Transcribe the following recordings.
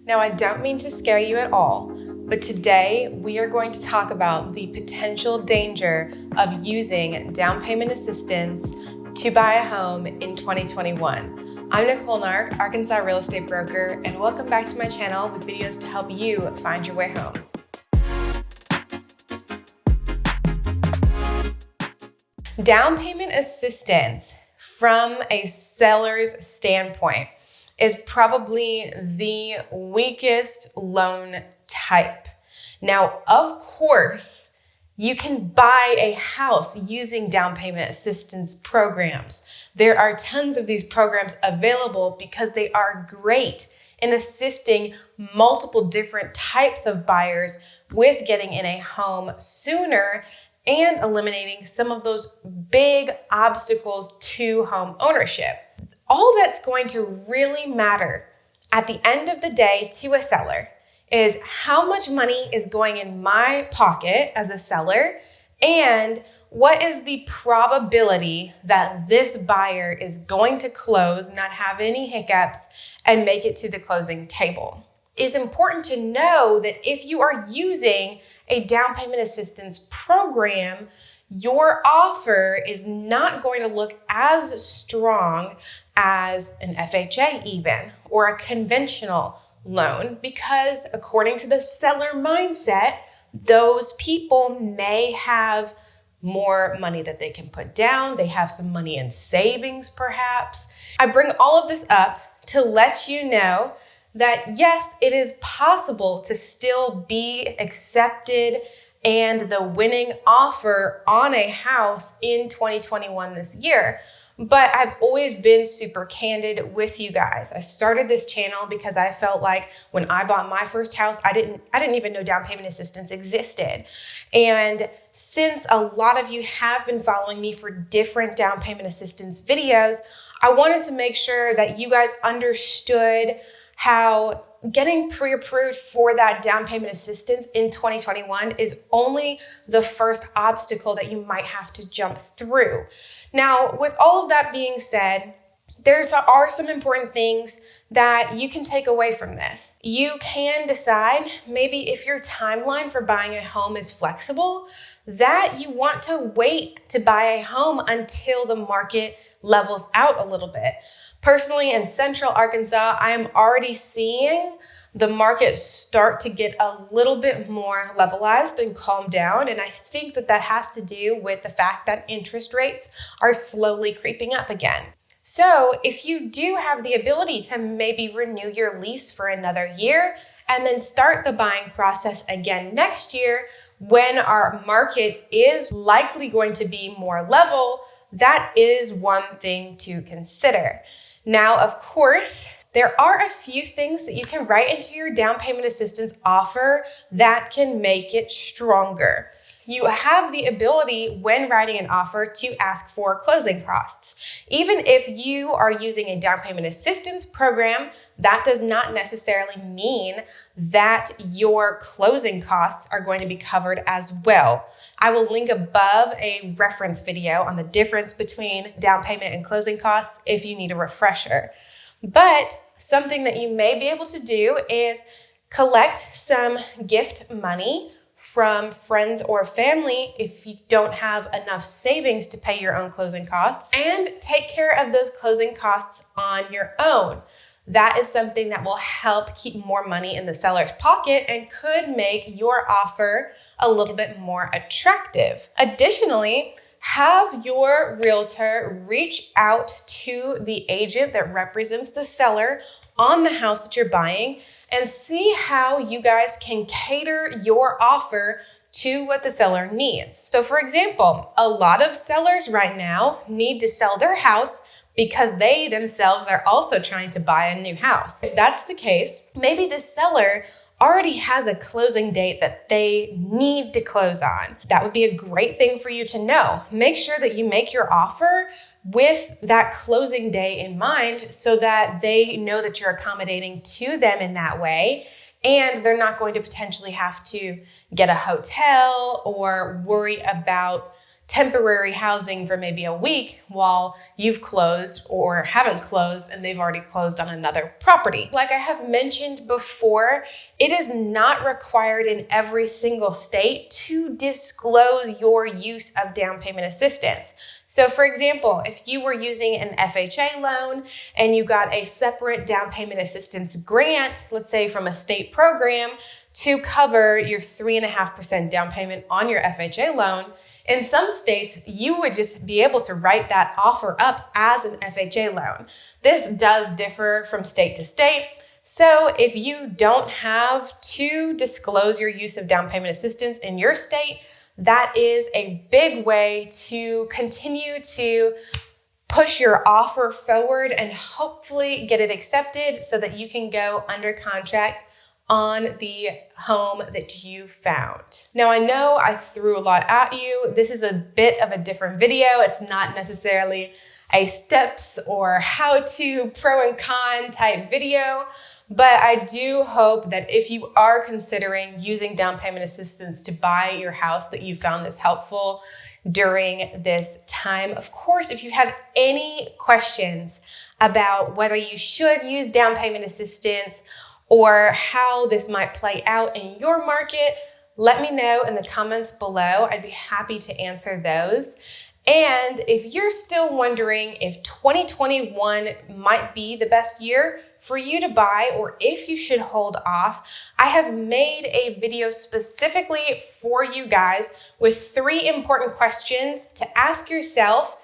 Now, I don't mean to scare you at all, but today we are going to talk about the potential danger of using down payment assistance to buy a home in 2021. I'm Nicole Nark, Arkansas real estate broker, and welcome back to my channel with videos to help you find your way home. Down payment assistance from a seller's standpoint is probably the weakest loan type. Now, of course, you can buy a house using down payment assistance programs. There are tons of these programs available because they are great in assisting multiple different types of buyers with getting in a home sooner and eliminating some of those big obstacles to home ownership. All that's going to really matter at the end of the day to a seller is how much money is going in my pocket as a seller and what is the probability that this buyer is going to close, not have any hiccups, and make it to the closing table. It's important to know that if you are using a down payment assistance program, your offer is not going to look as strong as an FHA even, or a conventional loan, because according to the seller mindset, those people may have more money that they can put down. They have some money in savings, perhaps. I bring all of this up to let you know that yes, it is possible to still be accepted and the winning offer on a house in 2021 this year. But I've always been super candid with you guys. I started this channel because I felt like when I bought my first house, I didn't even know down payment assistance existed. And since a lot of you have been following me for different down payment assistance videos, I wanted to make sure that you guys understood how getting pre-approved for that down payment assistance in 2021 is only the first obstacle that you might have to jump through. Now, with all of that being said, there are some important things that you can take away from this. You can decide maybe if your timeline for buying a home is flexible, that you want to wait to buy a home until the market levels out a little bit. Personally, in Central Arkansas, I am already seeing the market start to get a little bit more levelized and calm down. And I think that has to do with the fact that interest rates are slowly creeping up again. So if you do have the ability to maybe renew your lease for another year and then start the buying process again next year, when our market is likely going to be more level, that is one thing to consider. Now, of course, there are a few things that you can write into your down payment assistance offer that can make it stronger. You have the ability when writing an offer to ask for closing costs. Even if you are using a down payment assistance program, that does not necessarily mean that your closing costs are going to be covered as well. I will link above a reference video on the difference between down payment and closing costs if you need a refresher. But something that you may be able to do is collect some gift money from friends or family if you don't have enough savings to pay your own closing costs, and take care of those closing costs on your own. That is something that will help keep more money in the seller's pocket and could make your offer a little bit more attractive. Additionally, have your realtor reach out to the agent that represents the seller on the house that you're buying and see how you guys can cater your offer to what the seller needs. So for example, a lot of sellers right now need to sell their house because they themselves are also trying to buy a new house. If that's the case, maybe the seller already has a closing date that they need to close on. That would be a great thing for you to know. Make sure that you make your offer with that closing day in mind so that they know that you're accommodating to them in that way, and they're not going to potentially have to get a hotel or worry about temporary housing for maybe a week while you've closed or haven't closed and they've already closed on another property. Like I have mentioned before, it is not required in every single state to disclose your use of down payment assistance. So for example, if you were using an FHA loan and you got a separate down payment assistance grant, let's say from a state program, to cover your 3.5% down payment on your FHA loan, in some states, you would just be able to write that offer up as an FHA loan. This does differ from state to state. So if you don't have to disclose your use of down payment assistance in your state, that is a big way to continue to push your offer forward and hopefully get it accepted so that you can go under contract on the home that you found. Now, I know I threw a lot at you. This is a bit of a different video. It's not necessarily a steps or how to pro and con type video, but I do hope that if you are considering using down payment assistance to buy your house, that you found this helpful during this time. Of course, if you have any questions about whether you should use down payment assistance or how this might play out in your market, let me know in the comments below. I'd be happy to answer those. And if you're still wondering if 2021 might be the best year for you to buy or if you should hold off, I have made a video specifically for you guys with 3 important questions to ask yourself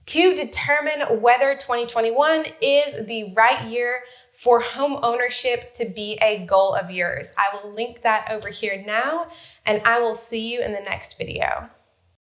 to determine whether 2021 is the right year for home ownership to be a goal of yours. I will link that over here now, and I will see you in the next video.